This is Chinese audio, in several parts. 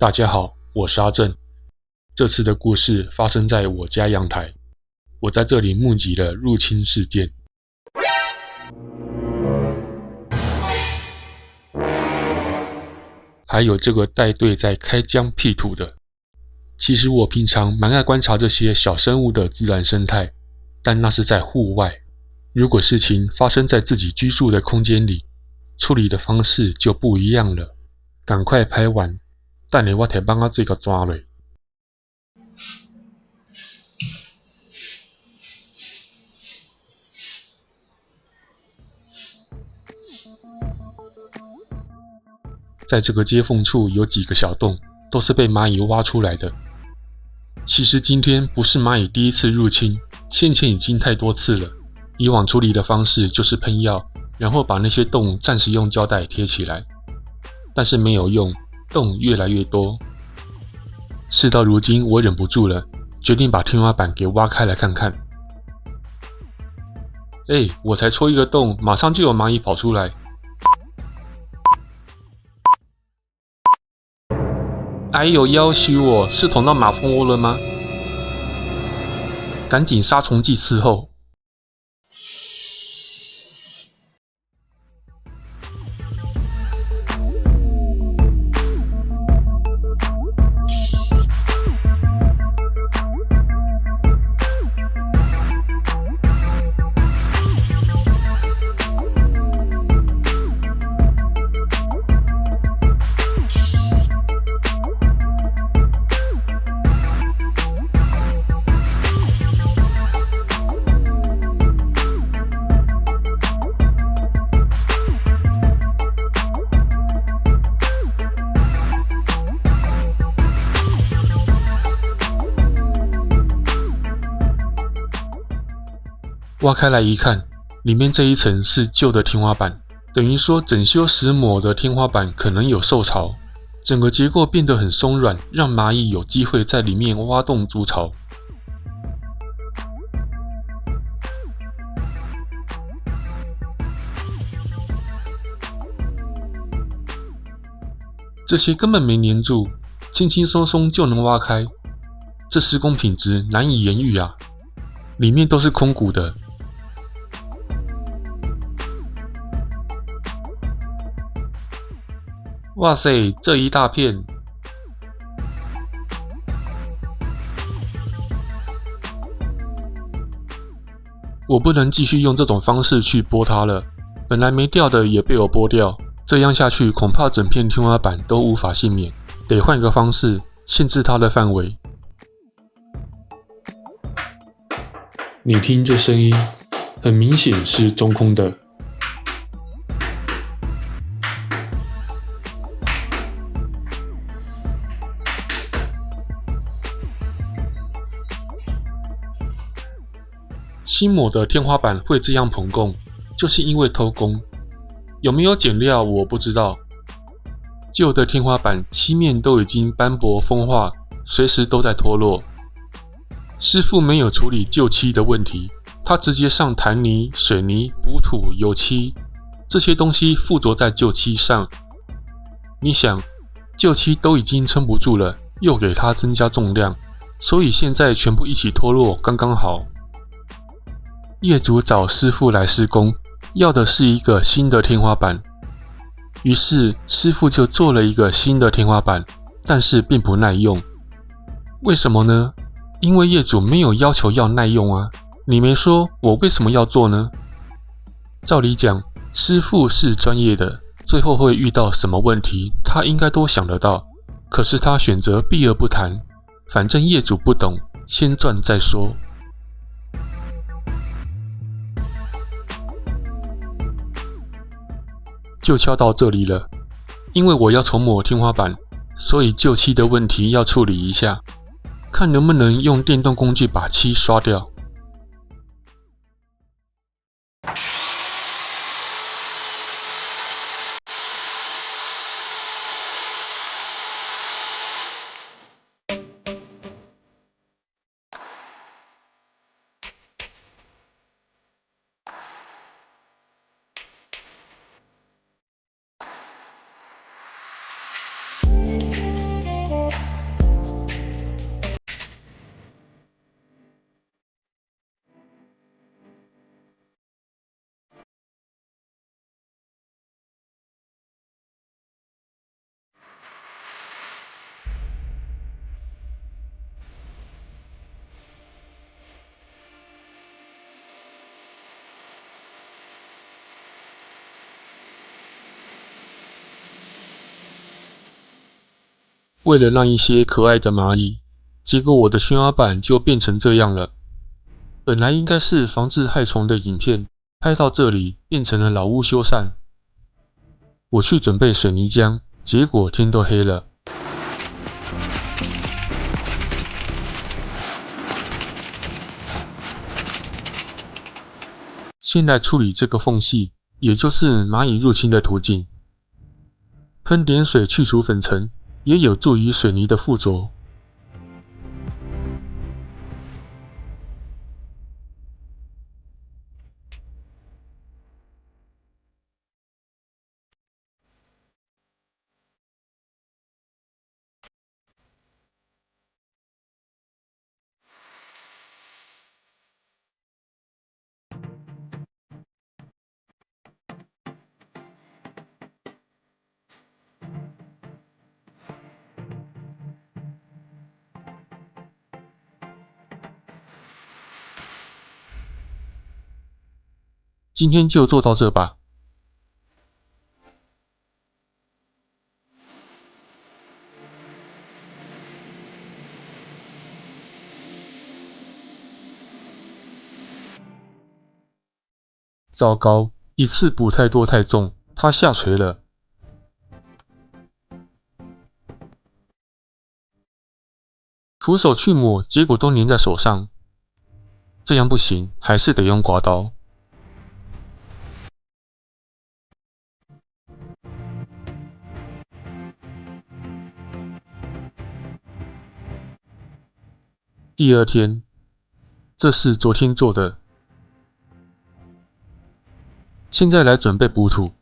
大家好，我是阿正。这次的故事发生在我家阳台，我在这里目击了入侵事件。还有这个带队在开疆辟土的。其实我平常蛮爱观察这些小生物的自然生态，但那是在户外。如果事情发生在自己居住的空间里，处理的方式就不一样了。赶快拍完，等下我提帮我做个抓落。在这个接缝处有几个小洞，都是被蚂蚁挖出来的。其实今天不是蚂蚁第一次入侵，先前已经太多次了。以往处理的方式就是喷药，然后把那些洞暂时用胶带贴起来，但是没有用，洞越来越多。事到如今，我忍不住了，决定把天花板给挖开来看看。我才戳一个洞，马上就有蚂蚁跑出来。哎呦，要羞我，是捅到马蜂窝了吗？赶紧杀虫剂伺候。挖开来一看，里面这一层是旧的天花板，等于说整修时抹的天花板可能有受潮，整个结构变得很松软，让蚂蚁有机会在里面挖洞筑巢。这些根本没粘住，轻轻松松就能挖开，这施工品质难以言喻啊！里面都是空鼓的。哇塞，这一大片！我不能继续用这种方式去剥它了，本来没掉的也被我剥掉，这样下去恐怕整片天花板都无法幸免，得换个方式限制它的范围。你听这声音，很明显是中空的。新抹的天花板会这样膨供，就是因为偷工。有没有减料我不知道。旧的天花板漆面都已经斑驳风化，随时都在脱落。师傅没有处理旧漆的问题，他直接上弹泥、水泥、补土、油漆，这些东西附着在旧漆上。你想，旧漆都已经撑不住了，又给它增加重量，所以现在全部一起脱落，刚刚好。业主找师傅来施工，要的是一个新的天花板，于是师傅就做了一个新的天花板，但是并不耐用。为什么呢？因为业主没有要求要耐用啊，你没说，我为什么要做呢？照理讲，师傅是专业的，最后会遇到什么问题，他应该都想得到，可是他选择避而不谈，反正业主不懂，先赚再说。就敲到这里了，因为我要重抹天花板，所以旧漆的问题要处理一下，看能不能用电动工具把漆刷掉。为了让一些可爱的蚂蚁，结果我的天花板就变成这样了。本来应该是防治害虫的影片，拍到这里变成了老屋修缮。我去准备水泥浆，结果天都黑了。先来处理这个缝隙，也就是蚂蚁入侵的途径。喷点水去除粉尘，也有助于水泥的附着。今天就做到这吧。糟糕，一次补太多太重，它下垂了。扶手去抹，结果都粘在手上。这样不行，还是得用刮刀。第二天，这是昨天做的。现在来准备补土，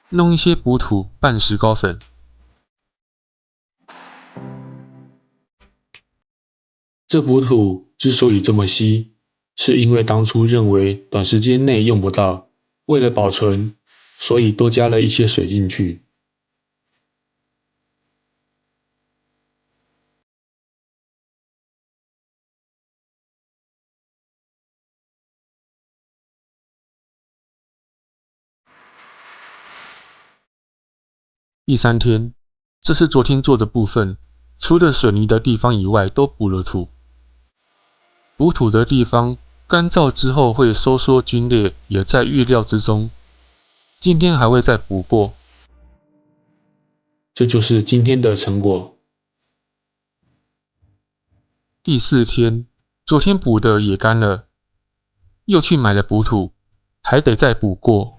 弄一些补土拌石膏粉。这补土之所以这么稀，是因为当初认为短时间内用不到，为了保存，所以多加了一些水进去。第三天，这是昨天做的部分，除了水泥的地方以外都补了土。补土的地方干燥之后会收缩龟裂，也在预料之中。今天还会再补过。这就是今天的成果。第四天，昨天补的也干了，又去买了补土，还得再补过。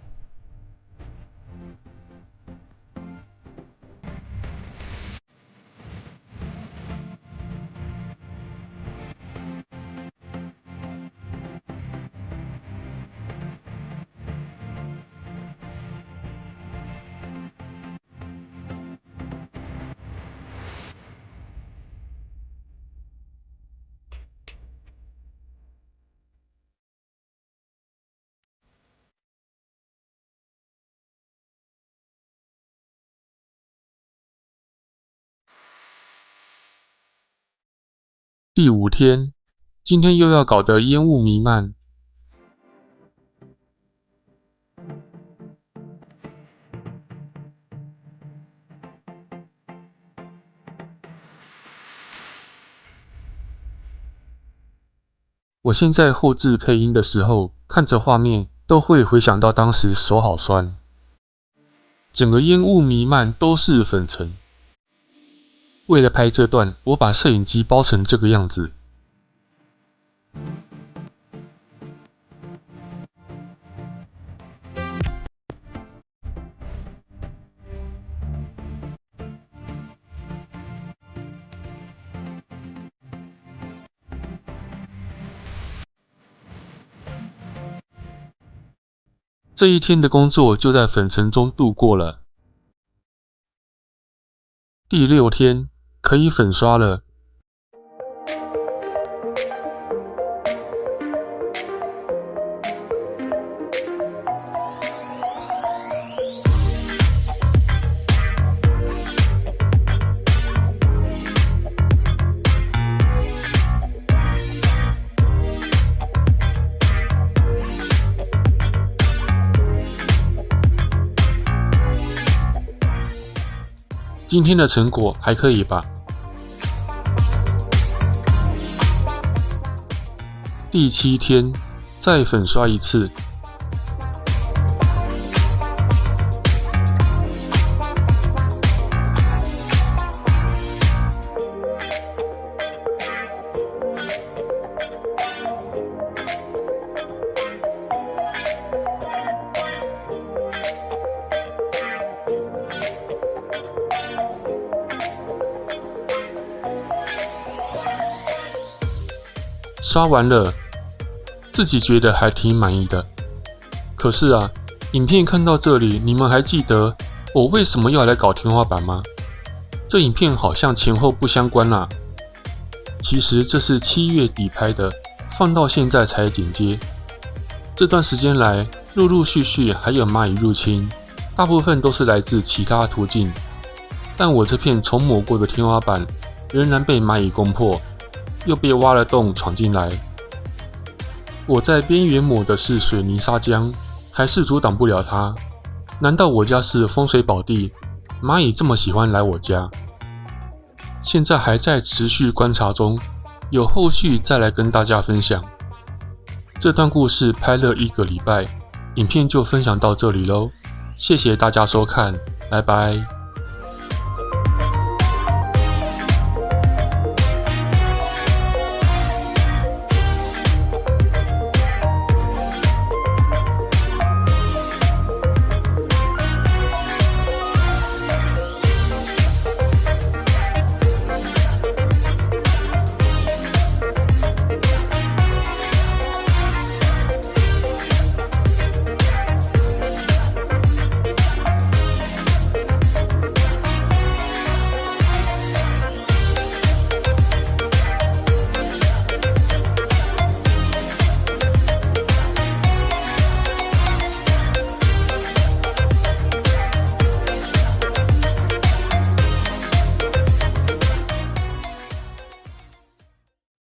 第五天，今天又要搞得烟雾弥漫。我现在后置配音的时候，看着画面都会回想到当时手好酸，整个烟雾弥漫都是粉尘。为了拍这段，我把摄影机包成这个样子。这一天的工作就在粉尘中度过了。第6天，可以粉刷了。今今天的成果还可以吧？第7天，再粉刷一次。刷完了，自己觉得还挺满意的。可是啊，影片看到这里，你们还记得我为什么要来搞天花板吗？这影片好像前后不相关啦。其实这是7月底拍的，放到现在才剪接。这段时间来，陆陆续续还有蚂蚁入侵，大部分都是来自其他途径。但我这片重抹过的天花板，仍然被蚂蚁攻破。又被挖了洞闯进来。我在边缘抹的是水泥砂浆，还是阻挡不了它？难道我家是风水宝地，蚂蚁这么喜欢来我家？现在还在持续观察中，有后续再来跟大家分享。这段故事拍了1个礼拜，影片就分享到这里咯，谢谢大家收看，拜拜。